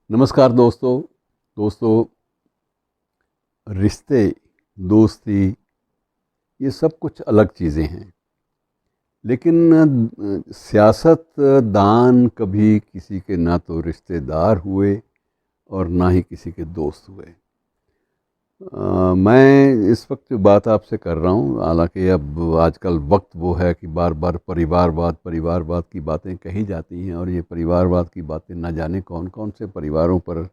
नमस्कार दोस्तों। रिश्ते, दोस्ती, ये सब कुछ अलग चीज़ें हैं। लेकिन सियासत दान कभी किसी के ना तो रिश्तेदार हुए और ना ही किसी के दोस्त हुए। मैं इस वक्त जो बात आपसे कर रहा हूँ, हालांकि अब आजकल वक्त वो है कि बार बार परिवारवाद की बातें कही जाती हैं, और ये परिवारवाद की बातें न जाने कौन कौन से परिवारों पर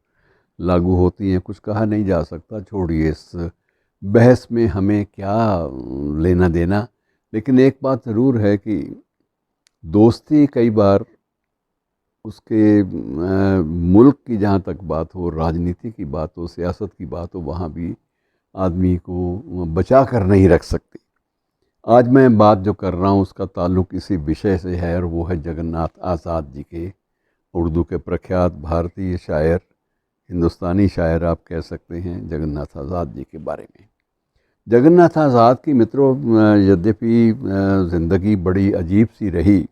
लागू होती हैं, कुछ कहा नहीं जा सकता। छोड़िए, इस बहस में हमें क्या लेना देना। लेकिन एक बात ज़रूर है कि दोस्ती कई बार उसके मुल्क की जहाँ तक बात हो, राजनीति की बात हो, सियासत की बात हो, वहाँ भी आदमी को बचा कर नहीं रख सकती। आज मैं बात जो कर रहा हूँ उसका ताल्लुक़ इसी विषय से है, और वो है जगन्नाथ आज़ाद जी के, उर्दू के प्रख्यात भारतीय शायर, हिंदुस्तानी शायर आप कह सकते हैं, जगन्नाथ आज़ाद जी के बारे में। जगन्नाथ आज़ाद की मित्रों, यद्यपि ज़िंदगी बड़ी अजीब सी रही।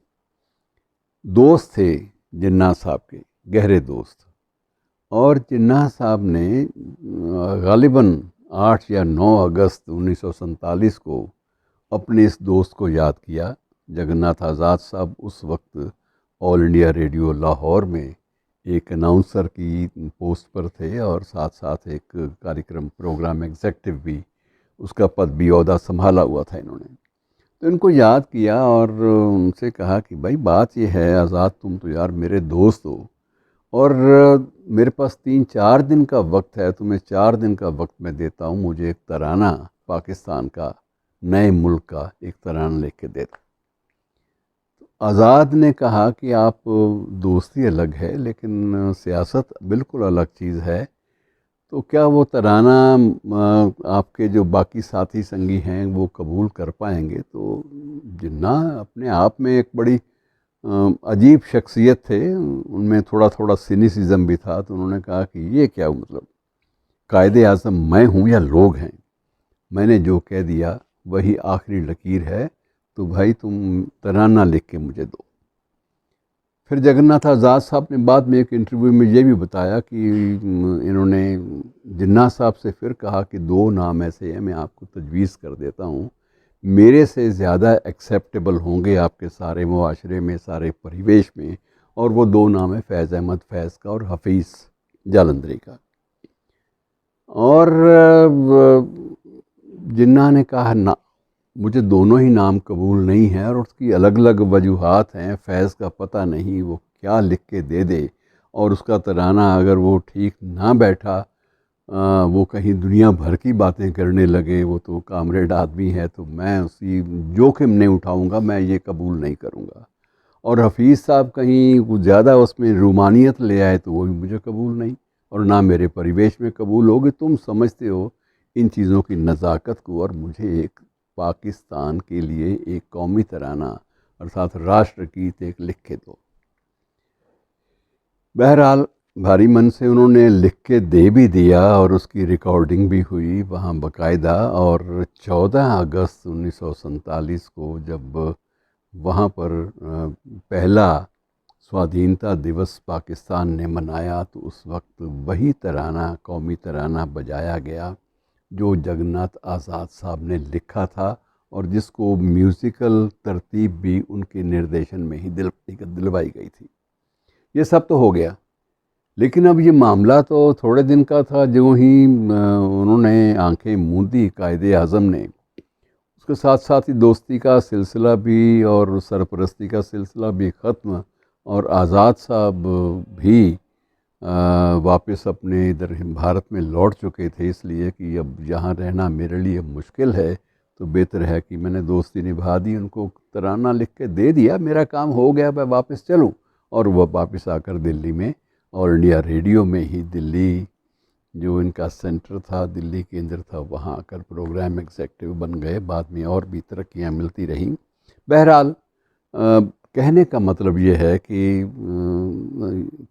दोस्त थे जिन्ना साहब के, गहरे दोस्त। और जिन्ना साहब ने गालिबन 8 या 9 अगस्त 1947 को अपने इस दोस्त को याद किया। जगन्नाथ आज़ाद साहब उस वक्त ऑल इंडिया रेडियो लाहौर में एक अनाउंसर की पोस्ट पर थे, और साथ साथ एक कार्यक्रम प्रोग्राम एग्जेक्टिव भी, उसका पद भी ओहदा संभाला हुआ था इन्होंने। तो इनको याद किया और उनसे कहा कि भाई बात ये है आज़ाद, तुम तो यार मेरे दोस्त हो, और मेरे पास 3-4 दिन का वक्त है, तुम्हें 4 दिन का वक्त मैं देता हूँ, मुझे एक तराना पाकिस्तान का, नए मुल्क का एक तराना लिख के दे दो। आज़ाद ने कहा कि आप, दोस्ती अलग है लेकिन सियासत बिल्कुल अलग चीज़ है। तो क्या वो तराना आपके जो बाकी साथी संगी हैं वो कबूल कर पाएंगे? तो जिन्ना अपने आप में एक बड़ी अजीब शख्सियत थे, उनमें थोड़ा थोड़ा सिनिसिज्म भी था। तो उन्होंने कहा कि ये क्या मतलब, कायदे आज़म मैं हूँ या लोग हैं? मैंने जो कह दिया वही आखिरी लकीर है, तो भाई तुम तराना लिख के मुझे दो। फिर जगन्नाथ आज़ाद साहब ने बाद में एक इंटरव्यू में ये भी बताया कि इन्होंने जिन्ना साहब से फिर कहा कि 2 नाम ऐसे हैं, मैं आपको तजवीज़ कर देता हूँ, मेरे से ज़्यादा एक्सेप्टेबल होंगे आपके सारे मुआशरे में, सारे परिवेश में, और वो 2 नाम है फैज़ अहमद फैज़ का और हफ़ीज़ जालंधरी का। और जिन्ना ने कहा ना, मुझे दोनों ही नाम कबूल नहीं है, और उसकी अलग अलग वजूहात हैं। फैज़ का पता नहीं वो क्या लिख के दे दे, और उसका तराना अगर वो ठीक ना बैठा, वो कहीं दुनिया भर की बातें करने लगे, वो तो कामरेड आदमी है, तो मैं उसी जोखिम नहीं उठाऊंगा, मैं ये कबूल नहीं करूंगा। और हफ़ीज़ साहब कहीं कुछ ज़्यादा उसमें रूमानियत ले आए तो वो भी मुझे कबूल नहीं, और ना मेरे परिवेश में कबूल होगी। तुम समझते हो इन चीज़ों की नज़ाकत को, और मुझे एक पाकिस्तान के लिए एक कौमी तराना अर्थात राष्ट्रगीत एक लिख के दो। बहरहाल भारी मन से उन्होंने लिख के दे भी दिया, और उसकी रिकॉर्डिंग भी हुई वहाँ बाकायदा। और 14 अगस्त 1947 को जब वहाँ पर पहला स्वाधीनता दिवस पाकिस्तान ने मनाया, तो उस वक्त वही तराना, कौमी तराना बजाया गया जो जगन्नाथ आज़ाद साहब ने लिखा था, और जिसको म्यूज़िकल तरतीब भी उनके निर्देशन में ही दिलवाई गई थी। ये सब तो हो गया, लेकिन अब ये मामला तो थोड़े दिन का था। जो ही उन्होंने आंखें मूंदी कायदे आज़म ने, उसके साथ साथ ही दोस्ती का सिलसिला भी और सरपरस्ती का सिलसिला भी ख़त्म, और आज़ाद साहब भी वापस अपने इधर भारत में लौट चुके थे, इसलिए कि अब यहाँ रहना मेरे लिए मुश्किल है, तो बेहतर है कि मैंने दोस्ती निभा दी, उनको तराना लिख के दे दिया, मेरा काम हो गया, मैं वापस चलूँ। और वह वापस आकर दिल्ली में ऑल इंडिया रेडियो में ही, दिल्ली जो इनका सेंटर था, दिल्ली केंद्र था, वहाँ आकर प्रोग्राम एग्जेक्टिव बन गए। बाद में और भी तरक्कियाँ मिलती रहीं। बहरहाल कहने का मतलब ये है कि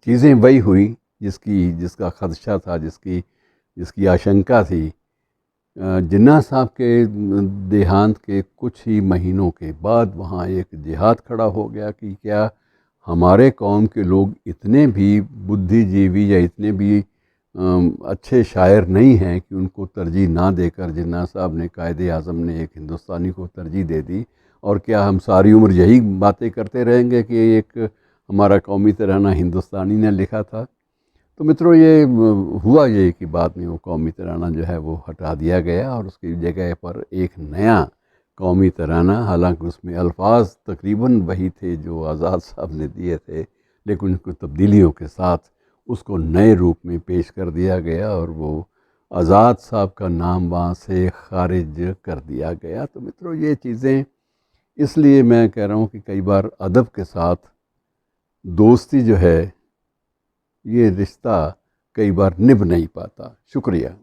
चीज़ें वही हुई जिसका खदशा था, जिसकी जिसकी आशंका थी। जिन्ना साहब के देहांत के कुछ ही महीनों के बाद वहाँ एक जिहाद खड़ा हो गया कि क्या हमारे कौम के लोग इतने भी बुद्धिजीवी या इतने भी अच्छे शायर नहीं हैं कि उनको तरजीह ना देकर जिन्ना साहब ने कायदे आज़म ने एक हिंदुस्तानी को तरजीह दे दी। और क्या हम सारी उम्र यही बातें करते रहेंगे कि एक हमारा कौमी तराना हिंदुस्तानी ने लिखा था? तो मित्रों ये हुआ ये कि बाद में वो कौमी तराना जो है वो हटा दिया गया और उसकी जगह पर एक नया कौमी तराना, हालांकि उसमें अल्फाज तकरीबन वही थे जो आज़ाद साहब ने दिए थे, लेकिन उनको तब्दीलियों के साथ उसको नए रूप में पेश कर दिया गया और वो आज़ाद साहब का नाम वहाँ से खारिज कर दिया गया। तो मित्रों ये चीज़ें, इसलिए मैं कह रहा हूँ कि कई बार अदब के साथ दोस्ती जो है, ये रिश्ता कई बार निभ नहीं पाता। शुक्रिया।